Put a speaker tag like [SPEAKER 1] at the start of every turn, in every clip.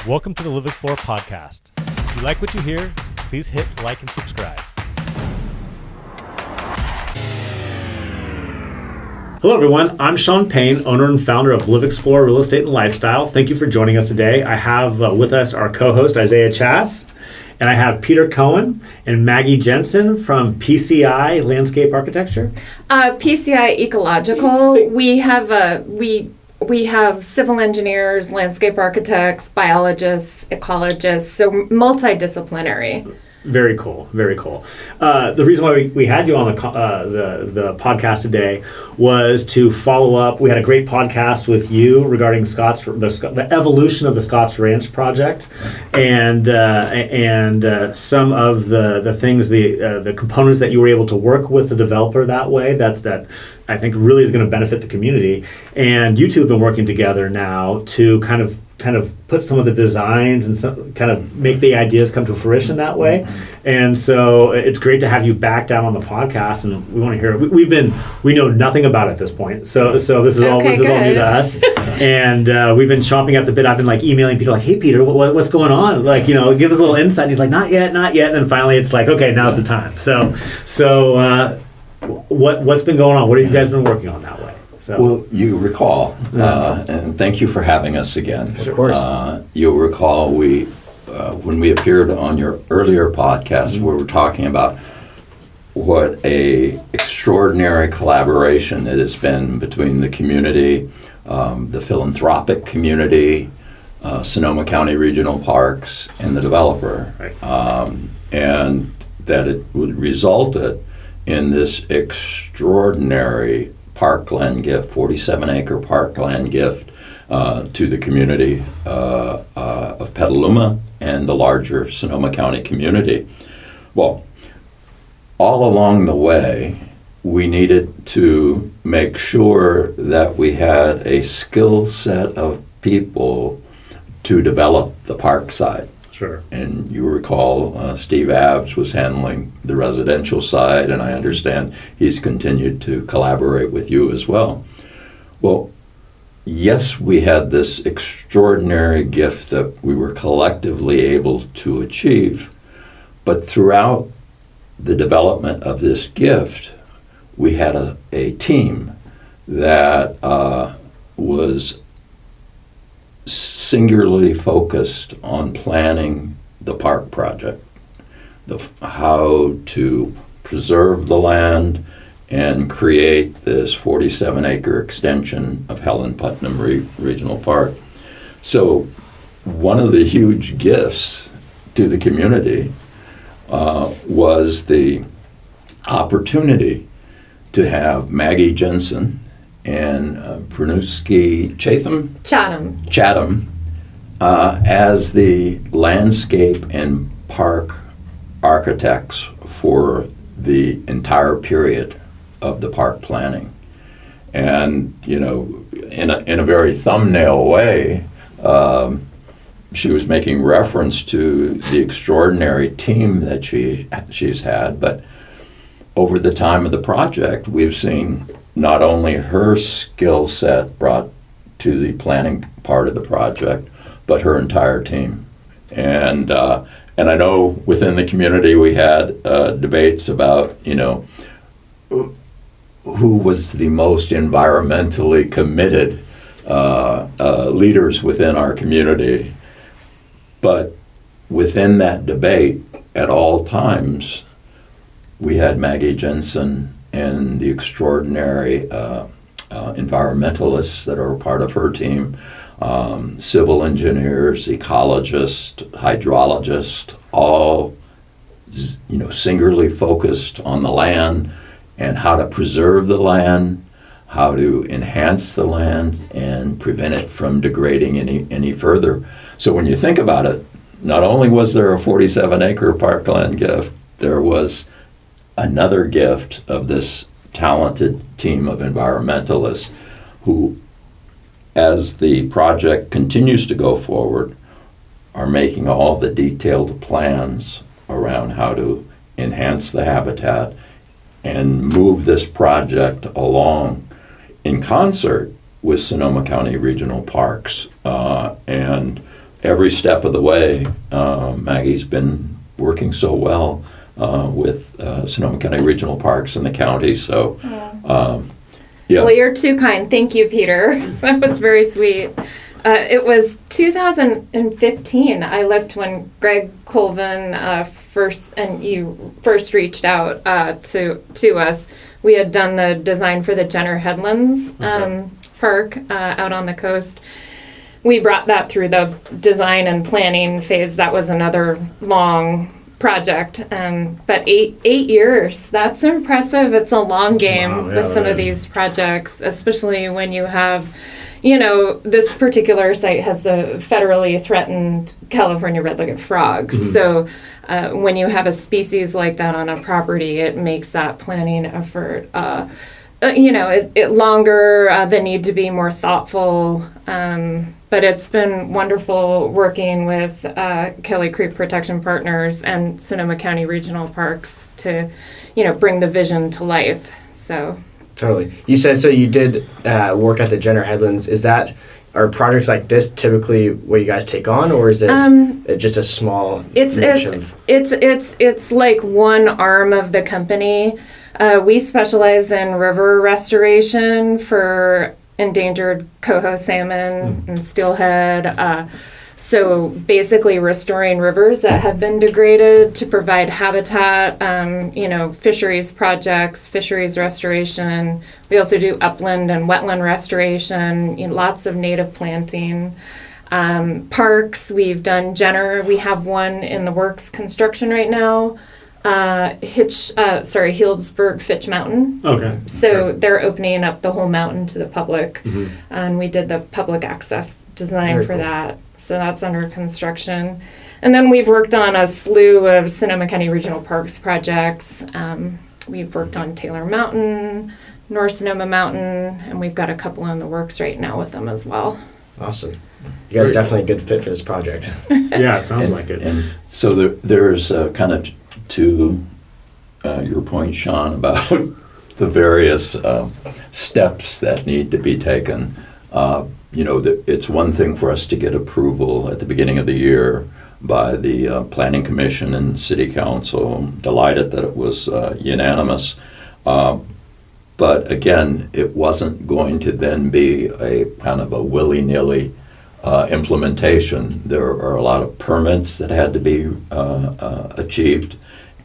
[SPEAKER 1] Welcome to the Live Explore podcast. If you like what you hear, please hit like and subscribe. Hello, everyone. I'm Sean Payne, owner and founder of Live Explore Real Estate and Lifestyle. Thank you for joining us today. I have with us our co-host, Isaiah Chass, and I have Peter Cohen and Maggie Jensen from PCI Landscape Architecture.
[SPEAKER 2] PCI Ecological. We have civil engineers, landscape architects, biologists, ecologists, so multidisciplinary.
[SPEAKER 1] Very cool, very cool. The reason why we had you on the podcast today was to follow up. We had a great podcast with you regarding the evolution of the Scotts Ranch project, and some of the things, the components that you were able to work with the developer that way. That I think really is going to benefit the community. And you two have been working together now to kind of put some of the designs and kind of make the ideas come to fruition that way. And so it's great to have you back down on the podcast, and we want to hear it. We know nothing about it at this point. So this is all new to us. And we've been chomping at the bit. I've been like emailing Peter like, hey Peter, what's going on? Like, give us a little insight. And he's like, not yet. And then finally it's like, okay, now's the time. So what's been going on? What have you guys been working on that way? So.
[SPEAKER 3] Well, you recall, and thank you for having us again.
[SPEAKER 1] Of course.
[SPEAKER 3] You'll recall when we appeared on your earlier podcast, where we were talking about what a extraordinary collaboration it has been between the community, the philanthropic community, Sonoma County Regional Parks, and the developer,
[SPEAKER 1] right.
[SPEAKER 3] And that it would resulted in this extraordinary parkland gift, 47-acre parkland gift to the community of Petaluma and the larger Sonoma County community. Well, all along the way, we needed to make sure that we had a skill set of people to develop the park side.
[SPEAKER 1] Sure.
[SPEAKER 3] And you recall Steve Abbs was handling the residential side, and I understand he's continued to collaborate with you as well. Well, yes, we had this extraordinary gift that we were collectively able to achieve, but throughout the development of this gift, we had a team that was singularly focused on planning the park project, how to preserve the land and create this 47-acre extension of Helen Putnam Regional Park. So one of the huge gifts to the community was the opportunity to have Maggie Jensen and Prunuski Chatham as the landscape and park architects for the entire period of the park planning. And in a very thumbnail way, she was making reference to the extraordinary team that she's had, but over the time of the project, we've seen not only her skill set brought to the planning part of the project, but her entire team. And I know within the community we had debates about, who was the most environmentally committed leaders within our community. But within that debate, at all times, we had Maggie Jensen and the extraordinary environmentalists that are part of her team, civil engineers, ecologists, hydrologists, all singularly focused on the land and how to preserve the land, how to enhance the land and prevent it from degrading any further. So when you think about it, not only was there a 47-acre parkland gift, there was another gift of this talented team of environmentalists who, as the project continues to go forward, are making all the detailed plans around how to enhance the habitat and move this project along in concert with Sonoma County Regional Parks and every step of the way, Maggie's been working so well with Sonoma County Regional Parks and the county. So, yeah.
[SPEAKER 2] Well, you're too kind. Thank you, Peter. That was very sweet. It was 2015. I looked when Greg Colvin you first reached out to us. We had done the design for the Jenner Headlands Park out on the coast. We brought that through the design and planning phase. That was another long project. But 8 years, that's impressive. It's a long game
[SPEAKER 1] Wow, yeah,
[SPEAKER 2] with some
[SPEAKER 1] that
[SPEAKER 2] of
[SPEAKER 1] is.
[SPEAKER 2] these projects, especially when you have, this particular site has the federally threatened California red-legged frogs.
[SPEAKER 1] Mm-hmm.
[SPEAKER 2] So when you have a species like that on a property, it makes that planning effort it longer, the need to be more thoughtful. But it's been wonderful working with Kelly Creek Protection Partners and Sonoma County Regional Parks to, bring the vision to life. So.
[SPEAKER 4] Totally. You said, so you did work at the Jenner Headlands. Are projects like this typically what you guys take on, or is it just a small niche of?
[SPEAKER 2] It's like one arm of the company. We specialize in river restoration for endangered coho salmon and steelhead. So basically restoring rivers that have been degraded to provide habitat, fisheries projects, fisheries restoration. We also do upland and wetland restoration, lots of native planting. Parks, we've done Jenner. We have one in the works construction right now. Healdsburg Fitch Mountain.
[SPEAKER 1] Okay.
[SPEAKER 2] So they're opening up the whole mountain to the public, and we did the public access design
[SPEAKER 4] Very
[SPEAKER 2] for
[SPEAKER 4] cool.
[SPEAKER 2] that. So that's under construction. And then we've worked on a slew of Sonoma County Regional Parks projects. We've worked on Taylor Mountain, North Sonoma Mountain, and we've got a couple in the works right now with them as well.
[SPEAKER 4] Awesome. You guys are definitely a good fit for this project.
[SPEAKER 1] Yeah, it sounds like it.
[SPEAKER 3] And so there's kind of to your point, Sean, about the various steps that need to be taken. It's one thing for us to get approval at the beginning of the year by the Planning Commission and City Council. I'm delighted that it was unanimous. But again, it wasn't going to then be a kind of a willy-nilly implementation. There are a lot of permits that had to be achieved.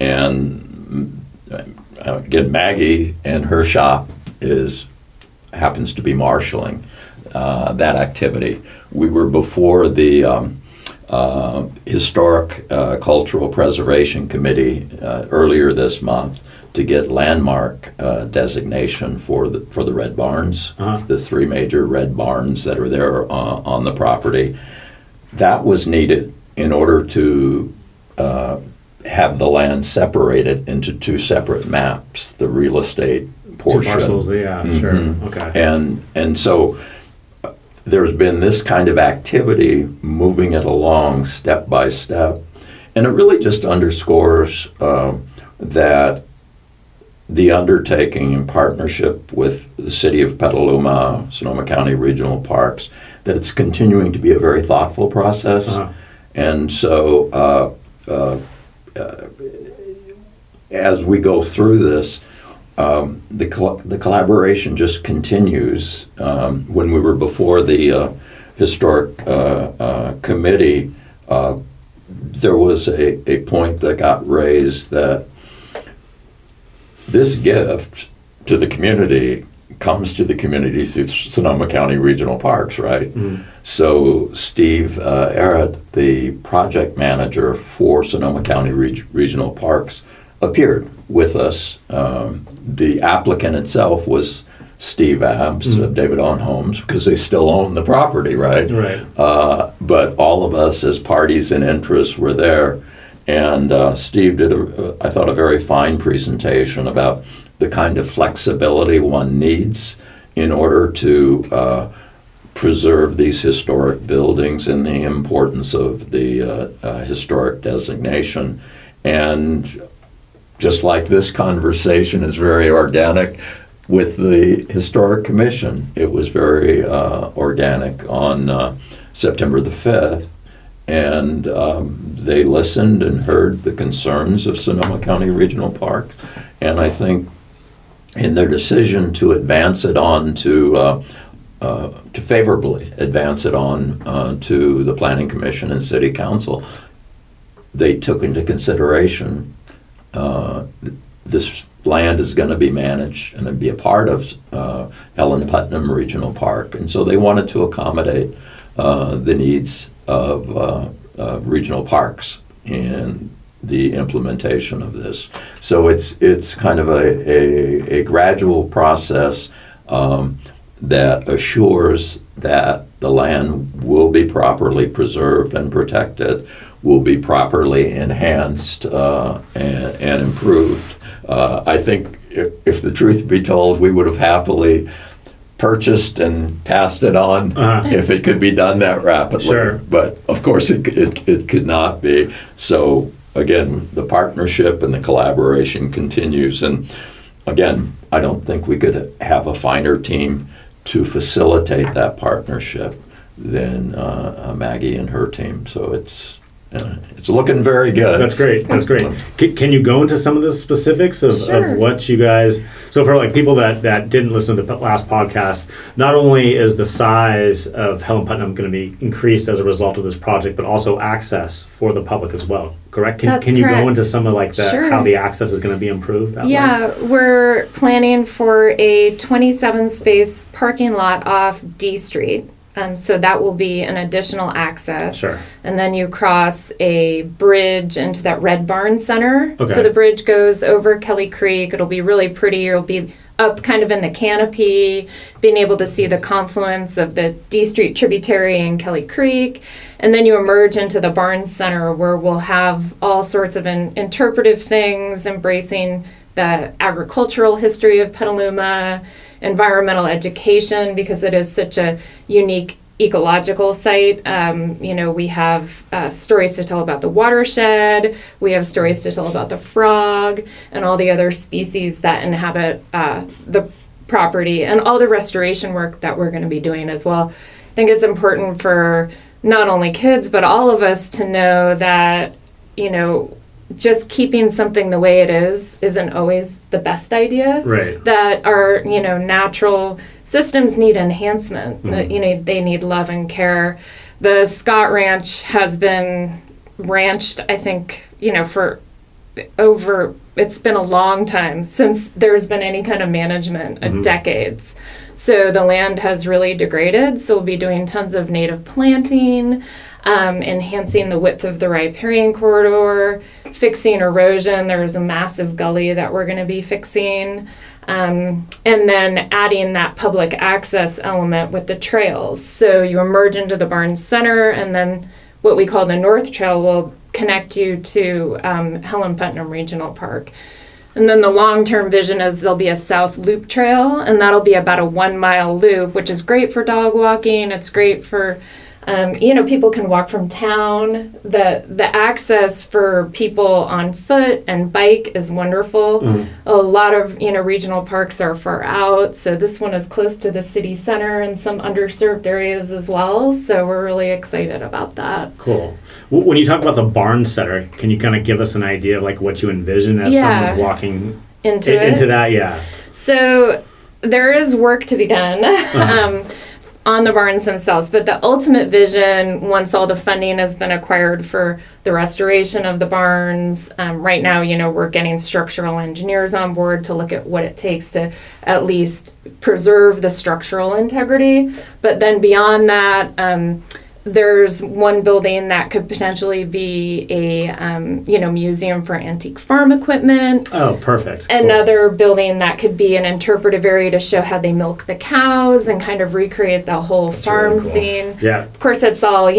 [SPEAKER 3] And again, Maggie and her shop happens to be marshaling that activity. We were before the Historic Cultural Preservation Committee earlier this month to get landmark designation for the red barns, the 3 major red barns that are there on the property. That was needed in order to have the land separated into 2 separate maps, the real estate portion.
[SPEAKER 1] 2 parcels, yeah, sure. Okay.
[SPEAKER 3] And so there's been this kind of activity moving it along step by step. And it really just underscores that the undertaking in partnership with the City of Petaluma, Sonoma County Regional Parks, that it's continuing to be a very thoughtful process. And so as we go through this, the collaboration just continues. When we were before the historic committee, there was a point that got raised that this gift to the community comes to the community through Sonoma County Regional Parks, right? So Steve Arrett, the project manager for Sonoma County Regional Parks, appeared with us. The applicant itself was Steve Abbs of David Owen Homes, because they still own the property, right?
[SPEAKER 1] Right.
[SPEAKER 3] But all of us as parties in interest were there. And Steve did, I thought, a very fine presentation about the kind of flexibility one needs in order to preserve these historic buildings and the importance of the historic designation. And just like this conversation is very organic with the Historic Commission, it was very organic on September the 5th. and they listened and heard the concerns of Sonoma County Regional Park, and I think in their decision to advance it on to favorably advance it on to the Planning Commission and City Council, they took into consideration this land is going to be managed and be a part of Helen Putnam Regional Park, and so they wanted to accommodate the needs of regional parks in the implementation of this. So it's kind of a gradual process that assures that the land will be properly preserved and protected, will be properly enhanced and improved. I think if the truth be told, we would have happily purchased and passed it on if it could be done that rapidly.
[SPEAKER 1] Sure.
[SPEAKER 3] But of course it could not be. So again, the partnership and the collaboration continues. And again, I don't think we could have a finer team to facilitate that partnership than Maggie and her team. So it's looking very good.
[SPEAKER 1] That's great. That's great. Can you go into some of the specifics of what you guys? So for like people that didn't listen to the last podcast, not only is the size of Helen Putnam going to be increased as a result of this project, but also access for the public as well. Correct? Can you go into some of like how the access is going to be improved?
[SPEAKER 2] We're planning for a 27 space parking lot off D Street. So that will be an additional access.
[SPEAKER 1] Sure.
[SPEAKER 2] And then you cross a bridge into that Red Barn Center.
[SPEAKER 1] Okay.
[SPEAKER 2] So the bridge goes over Kelly Creek. It'll be really pretty. You'll be up kind of in the canopy, being able to see the confluence of the D Street tributary and Kelly Creek. And then you emerge into the Barn Center, where we'll have all sorts of interpretive things, embracing the agricultural history of Petaluma, environmental education, because it is such a unique ecological site. We have stories to tell about the watershed. We have stories to tell about the frog and all the other species that inhabit the property, and all the restoration work that we're going to be doing as well. I think it's important for not only kids, but all of us to know that, just keeping something the way it is isn't always the best idea.
[SPEAKER 1] Right.
[SPEAKER 2] That our, natural systems need enhancement. That, they need love and care. The Scott Ranch has been ranched, I think, for it's been a long time since there's been any kind of management, decades. So the land has really degraded. So we'll be doing tons of native planting, enhancing the width of the riparian corridor, fixing erosion. There's a massive gully that we're going to be fixing, and then adding that public access element with the trails. So you emerge into the Barn Center, and then what we call the North Trail will connect you to Helen Putnam Regional Park. And then the long-term vision is there'll be a South Loop Trail, and that'll be about a 1 mile loop, which is great for dog walking. It's great for people can walk from town. The access for people on foot and bike is wonderful. A lot of regional parks are far out, so this one is close to the city center and some underserved areas as well. So we're really excited about that.
[SPEAKER 1] Cool. When you talk about the Barn Center, can you kind of give us an idea of like what you envision as someone's walking into that? Yeah.
[SPEAKER 2] So there is work to be done. On the barns themselves, but the ultimate vision, once all the funding has been acquired for the restoration of the barns, right now, we're getting structural engineers on board to look at what it takes to at least preserve the structural integrity. But then beyond that, there's one building that could potentially be a museum for antique farm equipment.
[SPEAKER 1] Oh, perfect.
[SPEAKER 2] Another building that could be an interpretive area to show how they milk the cows and kind of recreate the whole farm scene.
[SPEAKER 1] Yeah.
[SPEAKER 2] Of course, it's all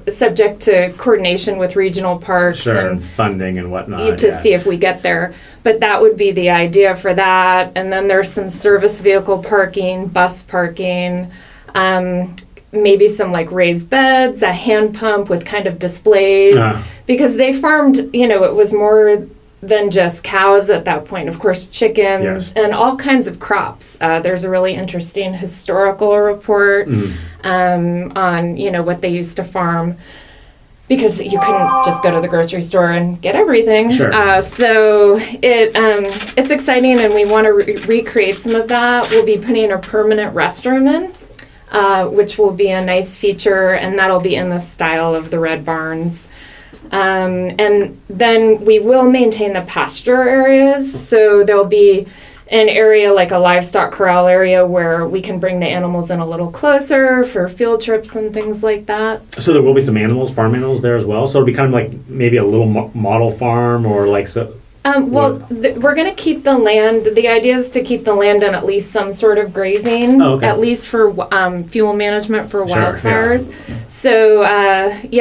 [SPEAKER 2] subject to coordination with regional parks
[SPEAKER 1] and funding and whatnot
[SPEAKER 2] to see if we get there. But that would be the idea for that. And then there's some service vehicle parking, bus parking. Maybe some like raised beds, a hand pump with kind of displays, because they farmed, it was more than just cows at that point. Of course, chickens and all kinds of crops. There's a really interesting historical report on, what they used to farm. because you couldn't just go to the grocery store and get everything.
[SPEAKER 1] Sure.
[SPEAKER 2] So it's exciting, and we want to recreate some of that. We'll be putting a permanent restroom in, which will be a nice feature, and that'll be in the style of the red barns. And then we will maintain the pasture areas, so there'll be an area like a livestock corral area where we can bring the animals in a little closer for field trips and things like that.
[SPEAKER 1] So there will be some animals, farm animals there as well. So it'll be kind of like maybe a little model farm or like so.
[SPEAKER 2] We're going to keep the land. The idea is to keep the land in at least some sort of grazing, at least for fuel management for wildfires.
[SPEAKER 1] Yeah.
[SPEAKER 2] So,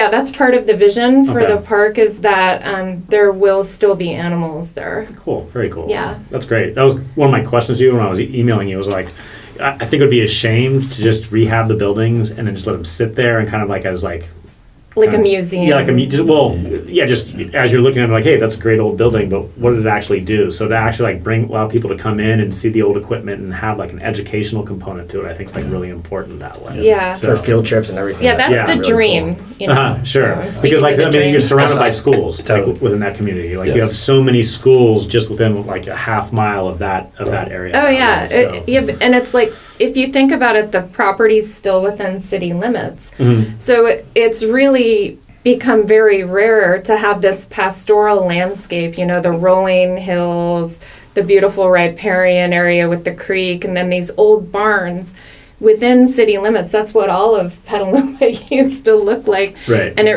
[SPEAKER 2] that's part of the vision for the park is that there will still be animals there.
[SPEAKER 1] Cool. Very cool.
[SPEAKER 2] Yeah.
[SPEAKER 1] That's great. That was one of my questions to you when I was emailing you. Was like, I think it would be a shame to just rehab the buildings and then just let them sit there and kind of like as like
[SPEAKER 2] a museum.
[SPEAKER 1] Yeah, like just as you're looking at it, like, hey, that's a great old building, but what did it actually do? So to actually like allow people to come in and see the old equipment and have like an educational component to it, I think is like really important that way.
[SPEAKER 2] Yeah.
[SPEAKER 1] So,
[SPEAKER 4] for field trips and everything.
[SPEAKER 2] Yeah, that's the
[SPEAKER 4] really
[SPEAKER 2] dream.
[SPEAKER 4] cool.
[SPEAKER 2] You know,
[SPEAKER 1] sure.
[SPEAKER 2] So
[SPEAKER 1] Because like
[SPEAKER 2] dream.
[SPEAKER 1] you're surrounded by schools
[SPEAKER 4] Totally.
[SPEAKER 1] like, within that community. Like
[SPEAKER 3] Yes.
[SPEAKER 1] you have so many schools just within like a half mile of that area.
[SPEAKER 2] Oh yeah,
[SPEAKER 1] So-
[SPEAKER 2] and it's like if you think about it, the property's still within city limits, so it's really become very rare to have this pastoral landscape. You know, the rolling hills, the beautiful riparian area with the creek, and then these old barns within city limits. That's what all of Petaluma used to look like.
[SPEAKER 1] Right.
[SPEAKER 2] And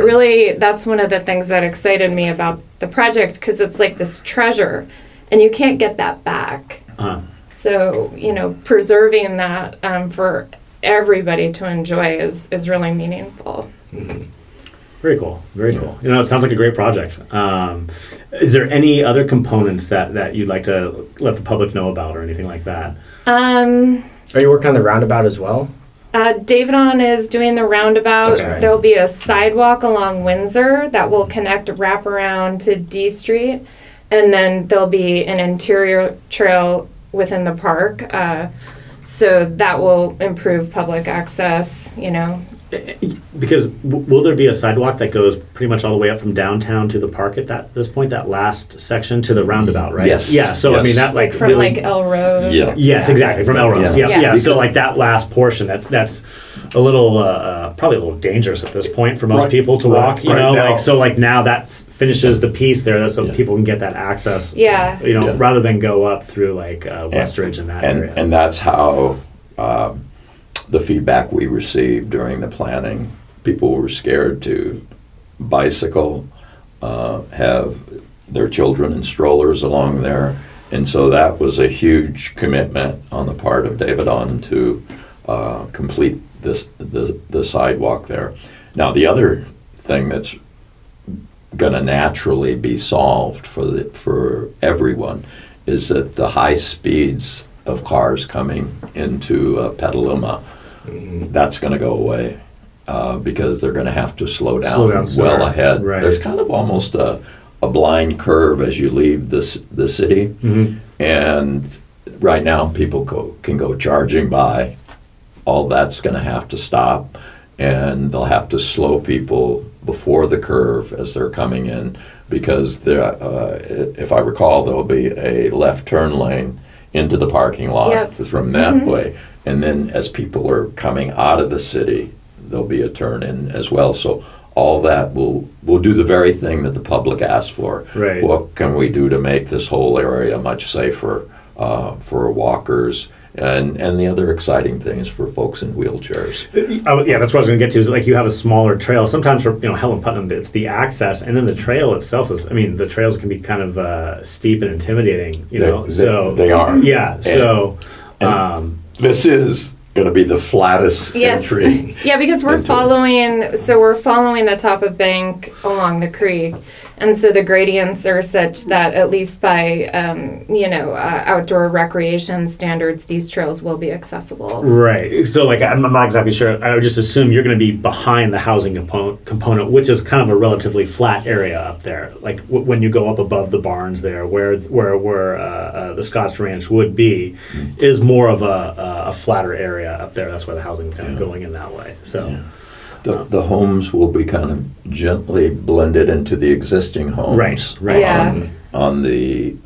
[SPEAKER 2] that's one of the things that excited me about the project, because it's like this treasure, and you can't get that back. So, preserving that for everybody to enjoy is really meaningful.
[SPEAKER 1] Very cool. Very cool. It sounds like a great project. Is there any other components that you'd like to let the public know about or anything like that?
[SPEAKER 4] Are you working on the roundabout as well?
[SPEAKER 2] Davidon is doing the roundabout.
[SPEAKER 1] Okay.
[SPEAKER 2] There'll be a sidewalk along Windsor that will connect wraparound to D Street, and then there'll be an interior trail within the park. So that will improve public access,
[SPEAKER 1] Because will there be a sidewalk that goes pretty much all the way up from downtown to the park at this point, that last section to the roundabout, right?
[SPEAKER 3] Yes.
[SPEAKER 1] Yeah, so I
[SPEAKER 3] Yes.
[SPEAKER 1] mean that like
[SPEAKER 2] from
[SPEAKER 1] really,
[SPEAKER 2] like El Rose.
[SPEAKER 3] Yeah.
[SPEAKER 1] yes, exactly, from Elrose.
[SPEAKER 3] Yeah.
[SPEAKER 1] Yeah.
[SPEAKER 2] Yeah.
[SPEAKER 1] So like that last portion, that's a little probably a little dangerous at this point for most
[SPEAKER 3] Right.
[SPEAKER 1] people to
[SPEAKER 3] Right.
[SPEAKER 1] walk,
[SPEAKER 3] Right. Now-
[SPEAKER 1] like now that finishes the piece there, so
[SPEAKER 3] Yeah.
[SPEAKER 1] people can get that access.
[SPEAKER 2] Yeah.
[SPEAKER 3] Yeah.
[SPEAKER 1] Rather than go up through like Westridge and that area.
[SPEAKER 3] And that's how the feedback we received during the planning. People were scared to bicycle, have their children in strollers along there. And so that was a huge commitment on the part of Davidon to complete the sidewalk there. Now, the other thing that's going to naturally be solved for everyone is that the high speeds of cars coming into Petaluma, that's going to go away. Because they're going to have to slow down well
[SPEAKER 1] slower.
[SPEAKER 3] ahead.
[SPEAKER 1] Right.
[SPEAKER 3] There's kind of almost a blind curve as you leave the city. And right now people can go charging by. All that's going to have to stop, and they'll have to slow people before the curve as they're coming in, because if I recall, there'll be a left turn lane into the parking lot from that way. And then as people are coming out of the city, there'll be a turn in as well. So all that will do the very thing that the public asked for.
[SPEAKER 1] Right.
[SPEAKER 3] What can we do to make this whole area much safer for walkers? And the other exciting thing is for folks in wheelchairs.
[SPEAKER 1] Yeah, that's what I was going to get to. Is like you have a smaller trail. Sometimes for Helen Putnam, it's the access, and then the trail itself is. I mean, the trails can be kind of steep and intimidating.
[SPEAKER 3] They are.
[SPEAKER 1] Yeah. So.
[SPEAKER 3] This is going to be the flattest entry.
[SPEAKER 2] Yeah, because we're following the top of bank along the creek, and so the gradients are such that at least by outdoor recreation standards, these trails will be accessible.
[SPEAKER 1] Right. So like I'm not exactly sure. I would just assume you're going to be behind the housing component, which is kind of a relatively flat area up there. Like when you go up above the barns there, where the Scotts Ranch would be, is more of a flatter area up there. That's why the housing's kind of going in that way. So.
[SPEAKER 3] The homes will be kind of gently blended into the existing homes.
[SPEAKER 1] Right.
[SPEAKER 2] Yeah.
[SPEAKER 3] On the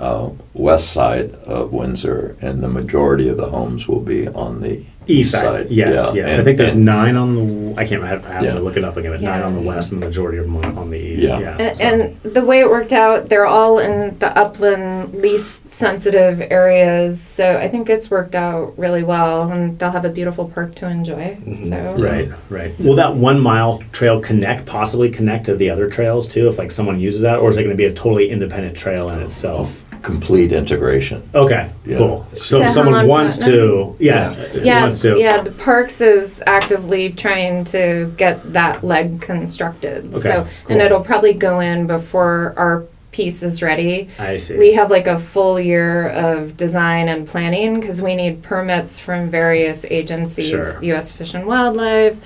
[SPEAKER 3] west side of Windsor, and the majority of the homes will be on the
[SPEAKER 1] East side, yes.
[SPEAKER 3] Yeah.
[SPEAKER 1] I think there's 9 on the. I can't. I have
[SPEAKER 3] Yeah.
[SPEAKER 1] to look it up again. But 9
[SPEAKER 2] Yeah.
[SPEAKER 1] on the west, and the majority of them on the east.
[SPEAKER 3] Yeah.
[SPEAKER 1] Yeah.
[SPEAKER 2] And the way it worked out, they're all in the upland, least sensitive areas. So I think it's worked out really well, and they'll have a beautiful park to enjoy. So
[SPEAKER 1] Right. Will that 1 mile trail possibly connect to the other trails too, if like someone uses that, or is it going to be a totally independent trail in itself?
[SPEAKER 3] Complete integration.
[SPEAKER 1] Okay,
[SPEAKER 3] Yeah.
[SPEAKER 1] cool. So if
[SPEAKER 2] So
[SPEAKER 1] someone
[SPEAKER 2] Helen
[SPEAKER 1] wants to,
[SPEAKER 2] Yeah,
[SPEAKER 1] wants to.
[SPEAKER 2] yeah. The Parks is actively trying to get that leg constructed.
[SPEAKER 1] Okay,
[SPEAKER 2] So, and
[SPEAKER 1] cool.
[SPEAKER 2] it'll probably go in before our piece is ready.
[SPEAKER 1] I see.
[SPEAKER 2] We have like a full year of design and planning because we need permits from various agencies:
[SPEAKER 1] Sure.
[SPEAKER 2] U.S. Fish and Wildlife,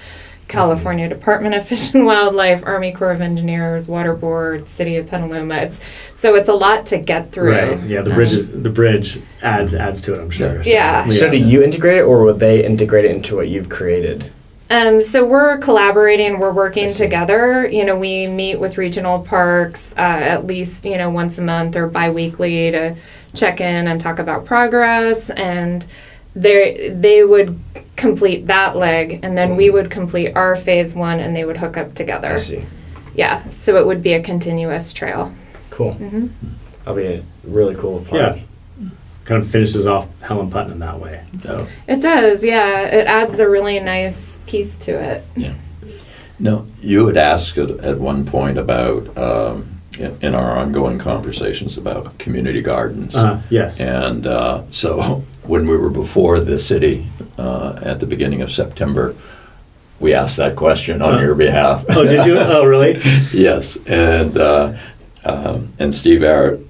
[SPEAKER 2] California Department of Fish and Wildlife, Army Corps of Engineers, Water Board, City of Petaluma. So it's a lot to get through.
[SPEAKER 1] Right. Yeah. The bridge adds to it. I'm sure.
[SPEAKER 2] Yeah.
[SPEAKER 4] So do you integrate it, or would they integrate it into what you've created?
[SPEAKER 2] So we're collaborating, we're working
[SPEAKER 4] see.
[SPEAKER 2] together. We meet with regional parks at least, once a month or bi-weekly to check in and talk about progress. And they would complete that leg, and then we would complete our phase 1, and they would hook up together.
[SPEAKER 4] I see.
[SPEAKER 2] Yeah, so it would be a continuous trail.
[SPEAKER 4] Cool.
[SPEAKER 2] Mm-hmm.
[SPEAKER 4] That'll be a really cool park.
[SPEAKER 1] Yeah. Kind of finishes off Helen Putnam that way. So.
[SPEAKER 2] It does, yeah. It adds a really nice piece to it.
[SPEAKER 3] Yeah. No, you had asked at one point about, in our ongoing conversations about community gardens.
[SPEAKER 1] Yes.
[SPEAKER 3] And so when we were before the city at the beginning of September, we asked that question on your behalf.
[SPEAKER 1] Oh, did you? Oh, really?
[SPEAKER 3] Yes. And Steve Arrett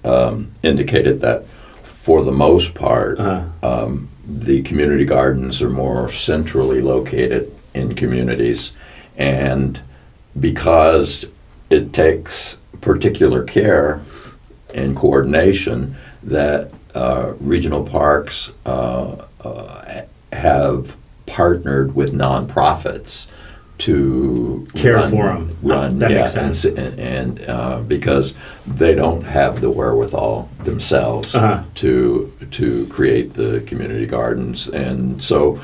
[SPEAKER 3] indicated that for the most part, the community gardens are more centrally located in communities. And because it takes particular care and coordination, that regional parks have partnered with nonprofits to
[SPEAKER 1] Care for 'em. That makes sense.
[SPEAKER 3] And because they don't have the wherewithal themselves to create the community gardens. And so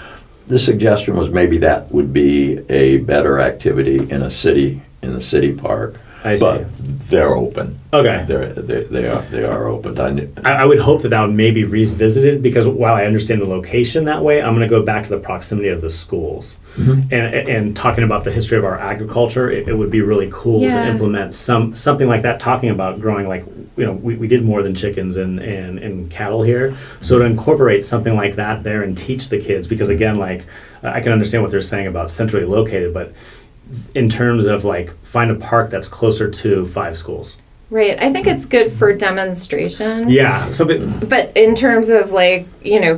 [SPEAKER 3] the suggestion was maybe that would be a better activity in the city park.
[SPEAKER 1] I see.
[SPEAKER 3] But they're open.
[SPEAKER 1] Okay.
[SPEAKER 3] They are open.
[SPEAKER 1] I would hope that would maybe revisited, because while I understand the location that way, I'm going to go back to the proximity of the schools.
[SPEAKER 3] Mm-hmm.
[SPEAKER 1] And talking about the history of our agriculture, it would be really cool to
[SPEAKER 2] Yeah.
[SPEAKER 1] implement something like that, talking about growing, like, we did more than chickens and cattle here. So to incorporate something like that there and teach the kids, because again, like, I can understand what they're saying about centrally located, but in terms of like find a park that's closer to 5 schools.
[SPEAKER 2] Right. I think it's good for demonstration.
[SPEAKER 1] Yeah, something.
[SPEAKER 2] But in terms of like,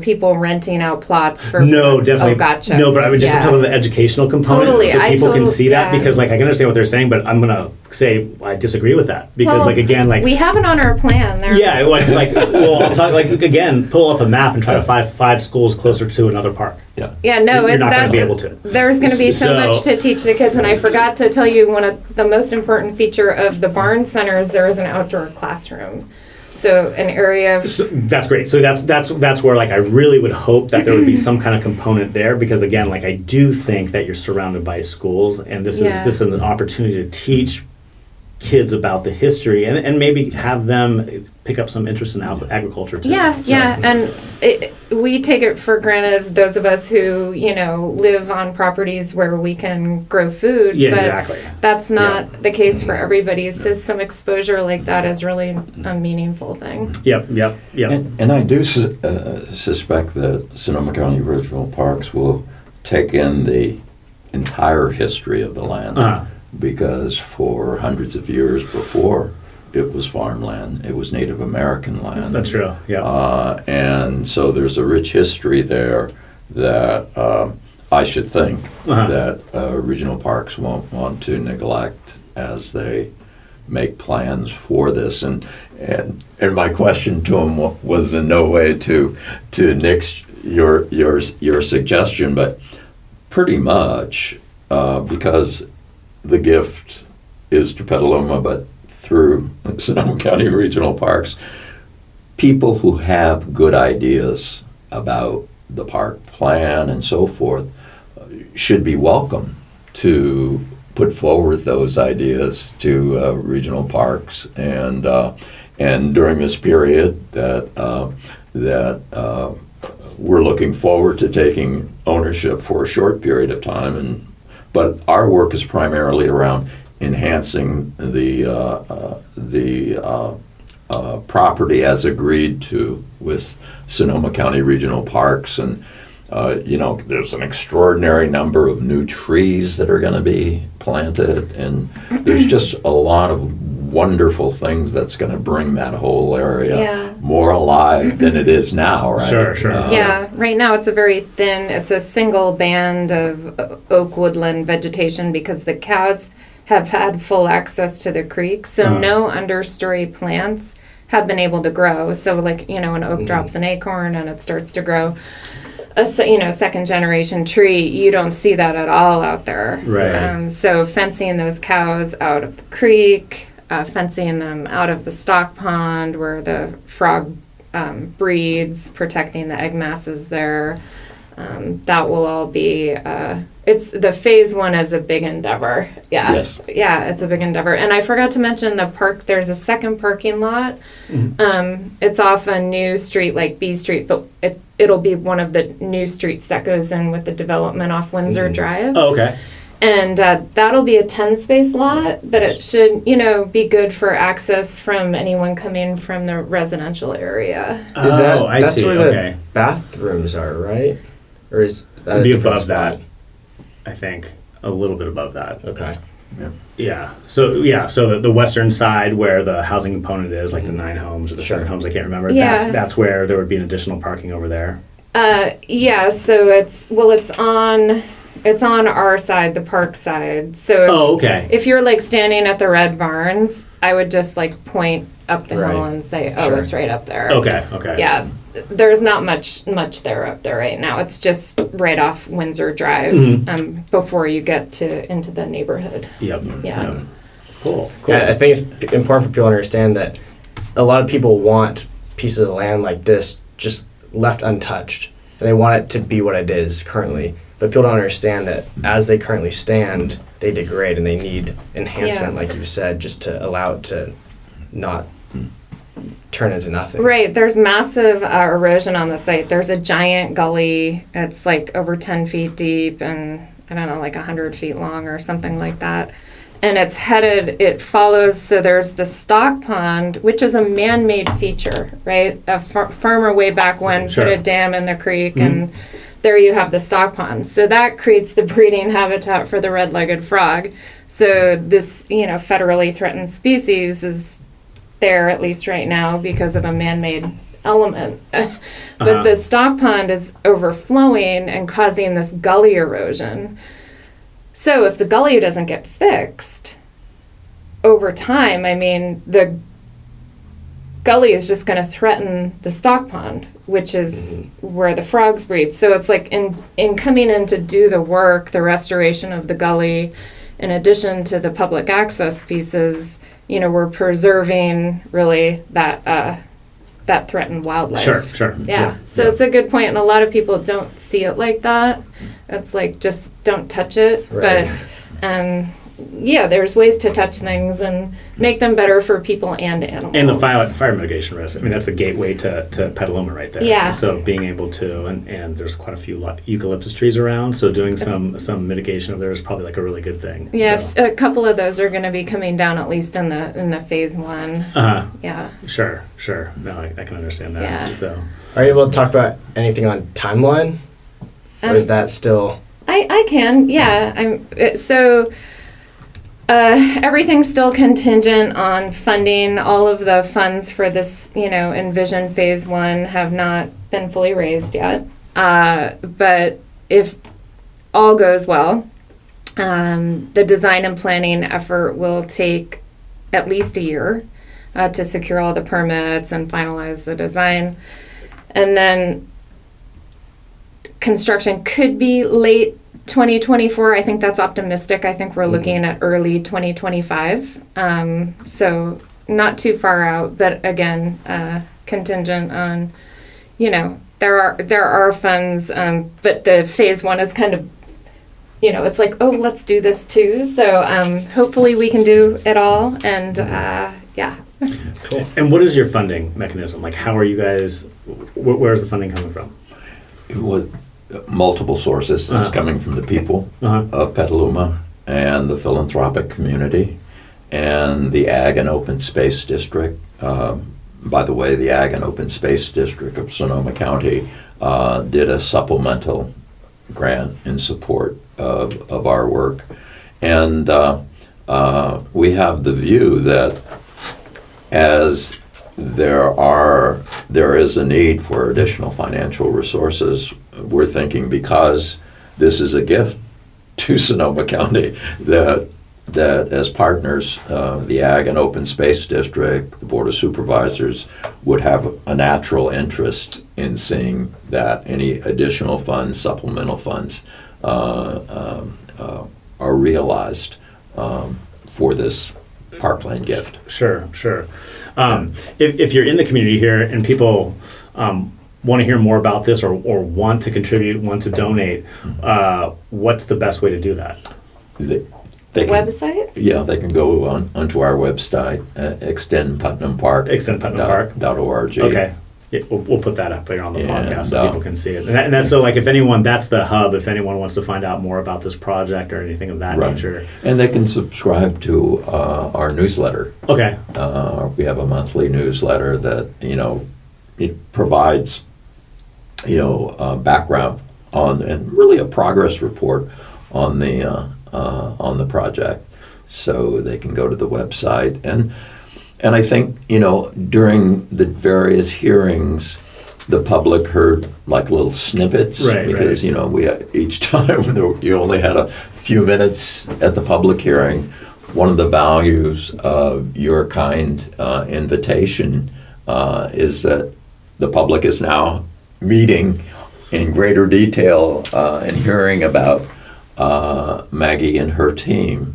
[SPEAKER 2] people renting out plots for...
[SPEAKER 1] No, definitely.
[SPEAKER 2] Oh, gotcha.
[SPEAKER 1] No, but I would just talk about the educational component,
[SPEAKER 2] Totally,
[SPEAKER 1] so people can see that,
[SPEAKER 2] yeah.
[SPEAKER 1] because like I can understand what they're saying, but I'm gonna say I disagree with that, because
[SPEAKER 2] Well,
[SPEAKER 1] like again, like
[SPEAKER 2] we have it on our plan.
[SPEAKER 1] yeah, it was like I'll talk like again, pull up a map and try to find 5 schools closer to another park.
[SPEAKER 2] Yeah, no,
[SPEAKER 1] You're not going to be able to.
[SPEAKER 2] There's going to be so
[SPEAKER 1] So-
[SPEAKER 2] much to teach the kids, and I forgot to tell you one of the most important feature of the barn center is there is an outdoor classroom. So an area of...
[SPEAKER 1] So that's great. So that's where like I really would hope that there would be some kind of component there, because again, like I do think that you're surrounded by schools, and this is an opportunity to teach kids about the history and maybe have them pick up some interest in agriculture too.
[SPEAKER 2] Yeah,
[SPEAKER 1] So-
[SPEAKER 2] yeah, and we take it for granted, those of us who, live on properties where we can grow food.
[SPEAKER 1] Yeah,
[SPEAKER 2] but
[SPEAKER 1] exactly.
[SPEAKER 2] that's not the case for everybody. So some exposure like that is really a meaningful thing.
[SPEAKER 1] Yep.
[SPEAKER 3] And I do suspect that Sonoma County Regional Parks will take in the entire history of the land, because for hundreds of years before, it was farmland. It was Native American land.
[SPEAKER 1] That's true. Yeah.
[SPEAKER 3] And so there's a rich history there that I should think that regional parks won't want to neglect as they make plans for this. And my question to him was in no way to nix your suggestion, but pretty much because the gift is to Petaluma, but through Sonoma County Regional Parks, people who have good ideas about the park plan and so forth should be welcome to put forward those ideas to regional parks, and during this period that we're looking forward to taking ownership for a short period of time, but our work is primarily around enhancing the property as agreed to with Sonoma County Regional Parks. And there's an extraordinary number of new trees that are going to be planted, and there's just a lot of wonderful things that's going to bring that whole area more alive than it is now, right?
[SPEAKER 1] Sure.
[SPEAKER 2] Yeah, right now it's a single band of oak woodland vegetation because the cows have had full access to the creek, so no understory plants have been able to grow. So an oak drops an acorn and it starts to grow a second generation tree. You don't see that at all out there.
[SPEAKER 1] Right.
[SPEAKER 2] So fencing those cows out of the creek, fencing them out of the stock pond where the frog breeds, protecting the egg masses there. That will all be, it's the phase one is a big endeavor. Yeah.
[SPEAKER 3] Yes.
[SPEAKER 2] Yeah, it's a big endeavor. And I forgot to mention the park, there's a second parking lot. It's off a new street like B Street, but it'll be one of the new streets that goes in with the development off Windsor Drive.
[SPEAKER 1] Oh, okay.
[SPEAKER 2] And that'll be a 10-space lot, but it should, be good for access from anyone coming from the residential area.
[SPEAKER 4] That's
[SPEAKER 1] see.
[SPEAKER 4] where
[SPEAKER 1] Okay.
[SPEAKER 4] the bathrooms are, right? Or is that
[SPEAKER 1] It'd
[SPEAKER 4] a
[SPEAKER 1] be
[SPEAKER 4] different
[SPEAKER 1] above
[SPEAKER 4] spot?
[SPEAKER 1] that, I think. A little bit above that.
[SPEAKER 4] Okay.
[SPEAKER 1] Yeah. So the western side where the housing component is, like the 9 homes or the 7 homes, I can't remember.
[SPEAKER 2] Yeah.
[SPEAKER 1] That's where there would be an additional parking over there.
[SPEAKER 2] So it's on our side, the park side. So
[SPEAKER 1] Okay.
[SPEAKER 2] if you're standing at the Red Barns, I would just point up the hill
[SPEAKER 4] Right.
[SPEAKER 2] and say,
[SPEAKER 4] Sure.
[SPEAKER 2] it's right up there.
[SPEAKER 1] Okay.
[SPEAKER 2] Yeah, there's not much there up there right now. It's just right off Windsor Drive before you get into the neighborhood.
[SPEAKER 1] Yep.
[SPEAKER 2] Yeah.
[SPEAKER 1] Cool.
[SPEAKER 4] Yeah, I think it's important for people to understand that a lot of people want pieces of land like this just left untouched, and they want it to be what it is currently. But people don't understand that as they currently stand, they degrade and they need enhancement, like you said, just to allow it to not turn into nothing.
[SPEAKER 2] Right. There's massive erosion on the site. There's a giant gully. It's over 10 feet deep and, 100 feet long or something like that. And it follows, so there's the stock pond, which is a man-made feature, right? A farmer way back when put a dam in the creek and there you have the stock pond. So that creates the breeding habitat for the red-legged frog. So this, federally threatened species is there at least right now because of a man-made element. But the stock pond is overflowing and causing this gully erosion. So if the gully doesn't get fixed over time, the gully is just going to threaten the stock pond, which is where the frogs breed. So it's in coming in to do the work, the restoration of the gully, in addition to the public access pieces, we're preserving really that threatened wildlife.
[SPEAKER 1] Sure.
[SPEAKER 2] Yeah. So it's a good point, and a lot of people don't see it like that. It's just don't touch it.
[SPEAKER 4] Right.
[SPEAKER 2] But there's ways to touch things and make them better for people and animals.
[SPEAKER 1] And the fire mitigation risk. That's the gateway to Petaluma right there.
[SPEAKER 2] Yeah.
[SPEAKER 1] So being able to, and there's quite a few eucalyptus trees around, so doing some mitigation of there is probably a really good thing.
[SPEAKER 2] Yeah,
[SPEAKER 1] So.
[SPEAKER 2] a couple of those are going to be coming down at least in the phase one. Yeah.
[SPEAKER 1] Sure. No, I can understand that.
[SPEAKER 2] Yeah.
[SPEAKER 1] So.
[SPEAKER 4] Are you able to talk about anything on timeline? Or is that still...
[SPEAKER 2] I can, yeah. Everything's still contingent on funding. All of the funds for this, Envision Phase 1 have not been fully raised yet. But if all goes well, the design and planning effort will take at least a year to secure all the permits and finalize the design. And then construction could be late 2024. I think that's optimistic. I think we're looking at early 2025. So not too far out, but again, contingent on, there are funds, but the phase one is kind of, it's like, oh, let's do this too. So hopefully we can do it all. And yeah.
[SPEAKER 1] Cool. And what is your funding mechanism? Like, how are you guys, where's the funding coming from?
[SPEAKER 3] It was multiple sources. It's coming from the people of Petaluma and the philanthropic community and the Ag and Open Space District. By the way, the Ag and Open Space District of Sonoma County did a supplemental grant in support of our work. And we have the view that as there is a need for additional financial resources, we're thinking because this is a gift to Sonoma County that as partners, the Ag and Open Space District, the Board of Supervisors would have a natural interest in seeing that any additional funds, supplemental funds, are realized for this parkland gift.
[SPEAKER 1] Sure. If you're in the community here and people want to hear more about this or want to contribute, want to donate, what's the best way to do that?
[SPEAKER 3] They can,
[SPEAKER 2] website?
[SPEAKER 3] Yeah, they can go onto our website, extendputnampark.org.
[SPEAKER 1] Okay. Yeah, we'll put that up here on the podcast so
[SPEAKER 3] And,
[SPEAKER 1] people can see it. And that's so, like, if anyone, that's the hub, if anyone wants to find out more about this project or anything of that
[SPEAKER 3] Right.
[SPEAKER 1] nature.
[SPEAKER 3] And they can subscribe to our newsletter.
[SPEAKER 1] Okay.
[SPEAKER 3] We have a monthly newsletter that, it provides, background on and really a progress report on the project. So they can go to the website. And I think, during the various hearings, the public heard like little snippets.
[SPEAKER 1] Right,
[SPEAKER 3] because, we each time you only had a few minutes at the public hearing. One of the values of your kind invitation is that the public is now meeting in greater detail and hearing about Maggie and her team.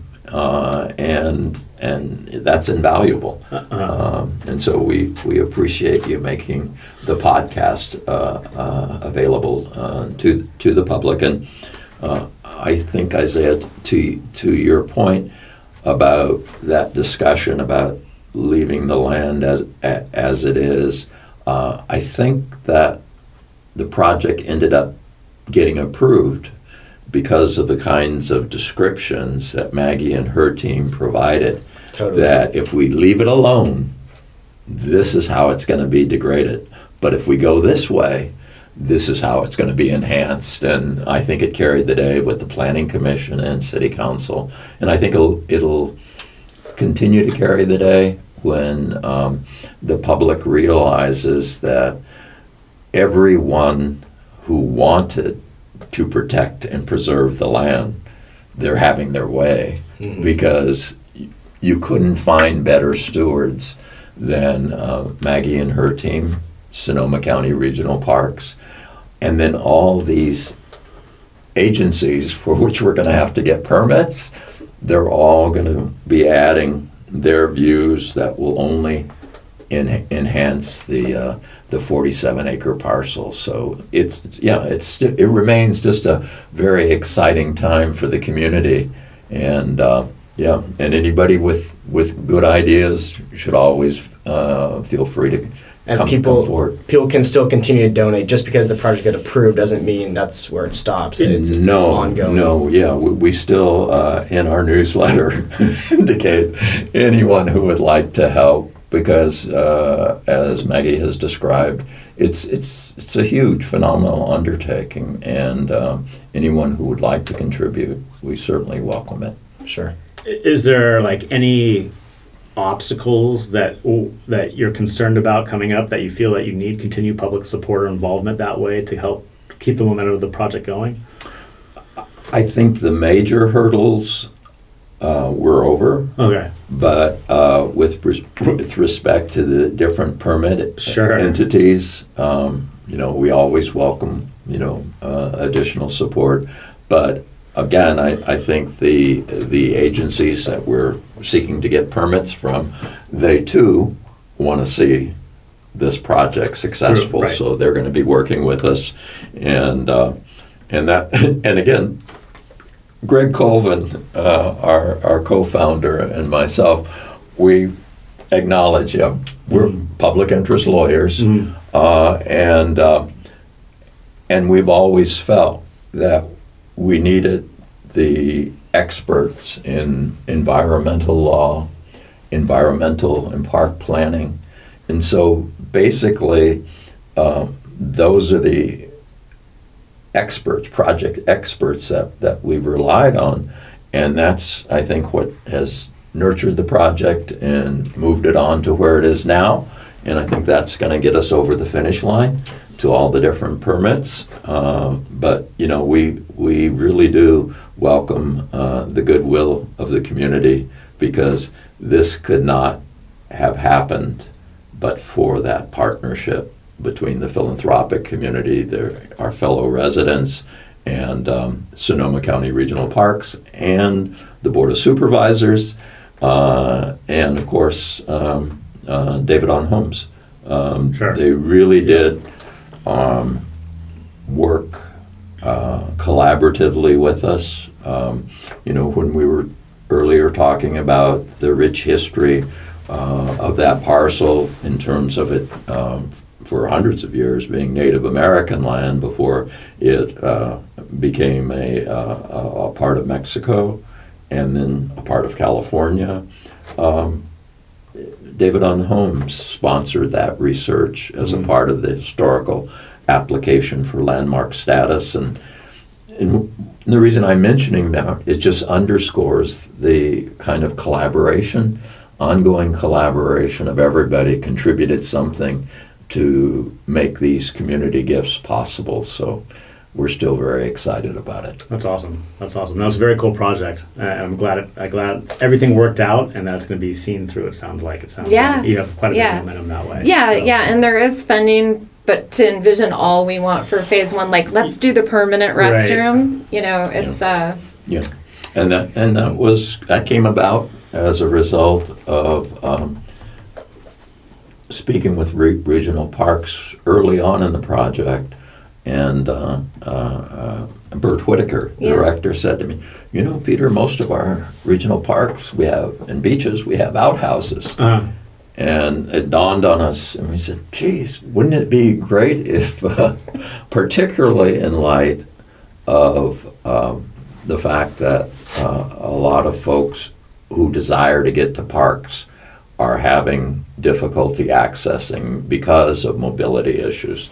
[SPEAKER 3] And that's invaluable. And so we appreciate you making the podcast available to the public. And I think, Isaiah, to your point about that discussion about leaving the land as it is, I think that the project ended up getting approved because of the kinds of descriptions that Maggie and her team provided.
[SPEAKER 4] Totally.
[SPEAKER 3] That if we leave it alone, this is how it's going to be degraded. But if we go this way, this is how it's going to be enhanced. And I think it carried the day with the Planning Commission and City Council. And I think it'll continue to carry the day when the public realizes that everyone who wanted to protect and preserve the land, they're having their way. Mm-hmm. Because you couldn't find better stewards than Maggie and her team, Sonoma County Regional Parks, and then all these agencies for which we're going to have to get permits. They're all going to be adding their views that will only enhance the 47-acre parcel. So it remains just a very exciting time for the community, and anybody with good ideas should always feel free to come forward.
[SPEAKER 4] People can still continue to donate. Just because the project got approved doesn't mean that's where it stops. It's ongoing.
[SPEAKER 3] No, yeah, we still in our newsletter indicate anyone who would like to help, because as Maggie has described, it's a huge, phenomenal undertaking, and anyone who would like to contribute, we certainly welcome it.
[SPEAKER 4] Sure.
[SPEAKER 1] Is there like any obstacles that you're concerned about coming up that you feel that you need continued public support or involvement that way to help keep the momentum of the project going?
[SPEAKER 3] I think the major hurdles were over.
[SPEAKER 1] Okay.
[SPEAKER 3] But with respect to the different permit
[SPEAKER 1] Sure.
[SPEAKER 3] entities, we always welcome, additional support. But again, I think the agencies that we're seeking to get permits from, they too want to see this project successful.
[SPEAKER 1] Right.
[SPEAKER 3] So they're going to be working with us, and again, Greg Colvin, our co-founder, and myself, we acknowledge, we're public interest lawyers, and we've always felt that we needed the experts in environmental law, environmental and park planning, and so basically, those are the experts, project experts that we've relied on, and that's, I think, what has nurtured the project and moved it on to where it is now, and I think that's going to get us over the finish line to all the different permits. But we really do welcome the goodwill of the community, because this could not have happened but for that partnership between the philanthropic community, our fellow residents, and Sonoma County Regional Parks, and the Board of Supervisors, and of course David on Homes.
[SPEAKER 1] Sure.
[SPEAKER 3] They really did work collaboratively with us. When we were earlier talking about the rich history of that parcel in terms of it for hundreds of years being Native American land before it became a part of Mexico and then a part of California. David on Homes sponsored that research as a part of the historical application for landmark status. And the reason I'm mentioning that, it just underscores the kind of ongoing collaboration of everybody contributed something to make these community gifts possible. So we're still very excited about it.
[SPEAKER 1] That's awesome. No, it's a very cool project. I'm glad everything worked out, and that it's going to be seen through. It sounds like you have quite a bit of momentum that way.
[SPEAKER 2] Yeah, and there is funding, but to envision all we want for phase one, like let's do the permanent restroom. It's
[SPEAKER 3] and that came about as a result of speaking with regional parks early on in the project. And Bert Whitaker, the director, said to me, Peter, most of our regional parks and beaches, we have outhouses. And it dawned on us, and we said, geez, wouldn't it be great if, particularly in light of the fact that a lot of folks who desire to get to parks are having difficulty accessing because of mobility issues.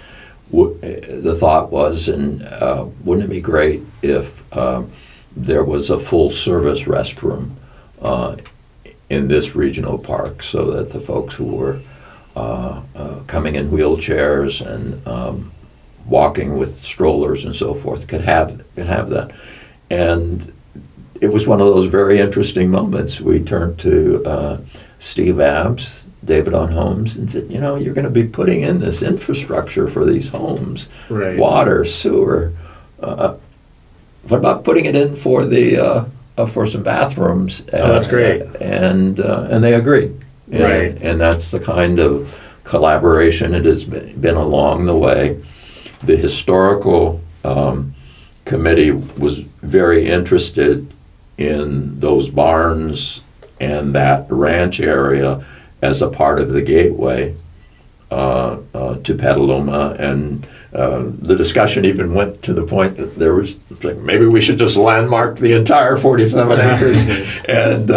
[SPEAKER 3] The thought was, wouldn't it be great if there was a full-service restroom in this regional park, so that the folks who were coming in wheelchairs and walking with strollers and so forth could have that. And it was one of those very interesting moments. We turned to Steve Abbs, David on Homes, and said, you're going to be putting in this infrastructure for these homes,
[SPEAKER 1] right.
[SPEAKER 3] Water, sewer. What about putting it in for some bathrooms?
[SPEAKER 1] That's great.
[SPEAKER 3] And they agreed.
[SPEAKER 1] Right.
[SPEAKER 3] And that's the kind of collaboration it has been along the way. The historical committee was very interested in those barns and that ranch area as a part of the gateway to Petaluma, and the discussion even went to the point that there was like, maybe we should just landmark the entire 47 acres, and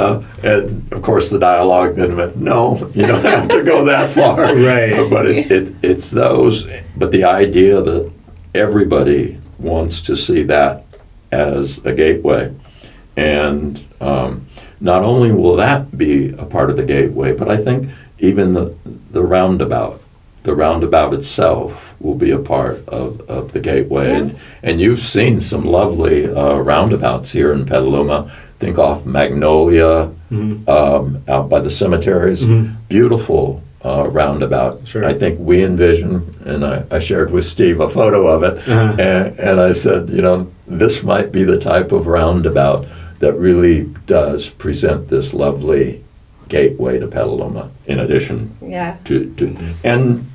[SPEAKER 3] of course the dialogue then went, no, you don't have to go that far.
[SPEAKER 1] Right.
[SPEAKER 3] But it's those, but the idea that everybody wants to see that as a gateway, and not only will that be a part of the gateway, but I think even the roundabout itself will be a part of the gateway.
[SPEAKER 2] Yeah.
[SPEAKER 3] And you've seen some lovely roundabouts here in Petaluma. Think off Magnolia, out by the cemeteries. Beautiful roundabout.
[SPEAKER 1] Sure.
[SPEAKER 3] I think we envision, and I shared with Steve a photo of it, and I said, this might be the type of roundabout that really does present this lovely gateway to Petaluma, in addition
[SPEAKER 2] Yeah.
[SPEAKER 3] to and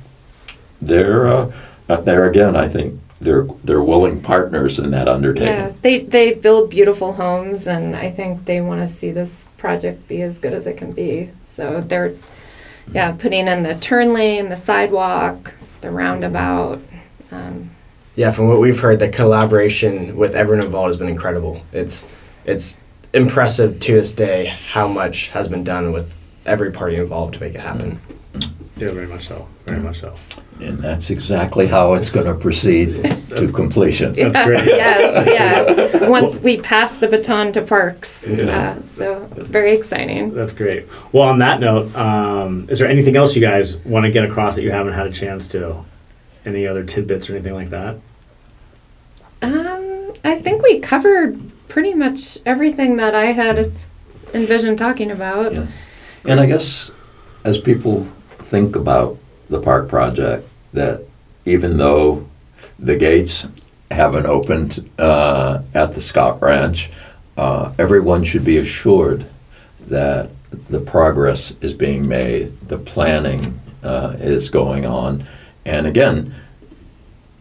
[SPEAKER 3] they're again, I think they're willing partners in that undertaking.
[SPEAKER 2] Yeah, they build beautiful homes, and I think they want to see this project be as good as it can be. So they're, putting in the turn lane, the sidewalk, the roundabout.
[SPEAKER 4] Yeah, from what we've heard, the collaboration with everyone involved has been incredible. It's impressive to this day how much has been done with every party involved to make it happen.
[SPEAKER 1] Yeah, very much so. Very much so.
[SPEAKER 3] And that's exactly how it's going to proceed to completion.
[SPEAKER 1] That's great.
[SPEAKER 2] Yes, yeah. Once we pass the baton to Parks,
[SPEAKER 3] Yeah.
[SPEAKER 2] so it's very exciting.
[SPEAKER 1] That's great. Well, on that note, is there anything else you guys want to get across that you haven't had a chance to? Any other tidbits or anything like that?
[SPEAKER 2] I think we covered pretty much everything that I had envisioned talking about.
[SPEAKER 3] Yeah. And I guess as people think about the park project, that even though the gates haven't opened at the Scott Ranch, everyone should be assured that the progress is being made, the planning is going on. And again,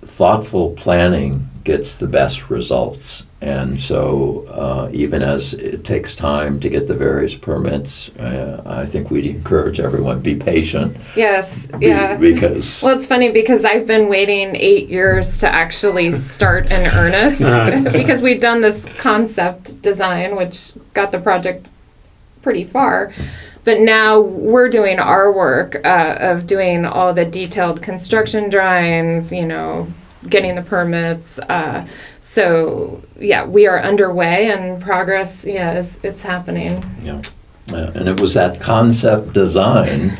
[SPEAKER 3] thoughtful planning gets the best results. And so even as it takes time to get the various permits, I think we'd encourage everyone, be patient.
[SPEAKER 2] Yes, yeah.
[SPEAKER 3] Because...
[SPEAKER 2] Well, it's funny because I've been waiting 8 years to actually start in earnest because we've done this concept design, which got the project pretty far. But now we're doing our work of doing all the detailed construction drawings, getting the permits. So, we are underway and progress, it's happening.
[SPEAKER 3] Yeah. And it was that concept design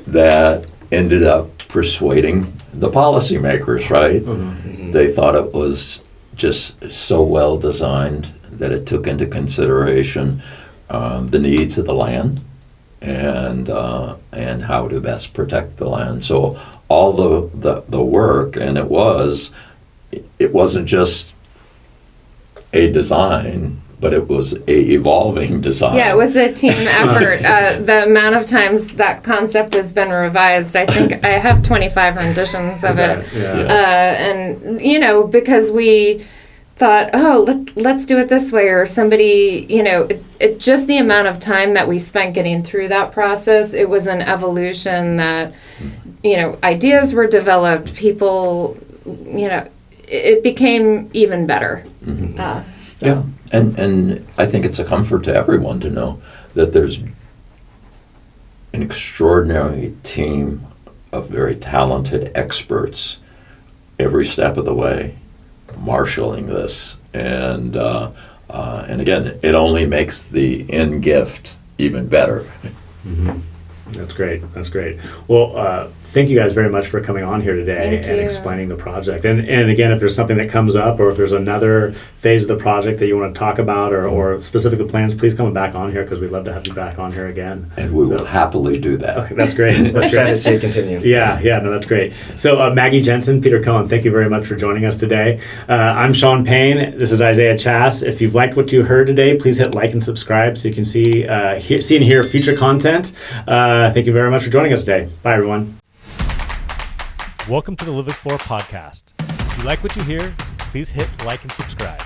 [SPEAKER 3] that ended up persuading the policymakers, right? Mm-hmm. They thought it was just so well designed that it took into consideration the needs of the land and how to best protect the land. So all the work, and it wasn't just a design, but it was a evolving design.
[SPEAKER 2] Yeah, it was a team effort. The amount of times that concept has been revised, I think I have 25 renditions of it.
[SPEAKER 1] Yeah.
[SPEAKER 2] And, because we thought, let's do it this way, or somebody, it just the amount of time that we spent getting through that process, it was an evolution that, ideas were developed, people, it became even better.
[SPEAKER 3] Mm-hmm.
[SPEAKER 2] So.
[SPEAKER 3] Yeah, and I think it's a comfort to everyone to know that there's an extraordinary team of very talented experts every step of the way, marshaling this, and again, it only makes the end gift even better.
[SPEAKER 1] Mm-hmm. That's great. That's great. Well, thank you guys very much for coming on here today
[SPEAKER 2] Thank
[SPEAKER 1] and
[SPEAKER 2] you.
[SPEAKER 1] explaining the project. And again, if there's something that comes up, or if there's another phase of the project that you want to talk about, or specific the plans, please come back on here, because we'd love to have you back on here again.
[SPEAKER 3] And we will happily do that.
[SPEAKER 1] Okay, that's great. That's
[SPEAKER 4] Excited
[SPEAKER 1] great.
[SPEAKER 4] to see it continue.
[SPEAKER 1] Yeah, no, that's great. So Maggie Jensen, Peter Cohen, thank you very much for joining us today. I'm Sean Payne. This is Isaiah Chass. If you've liked what you heard today, please hit like and subscribe so you can see and hear future content. Thank you very much for joining us today. Bye, everyone. Welcome to the Live Explore podcast. If you like what you hear, please hit like and subscribe.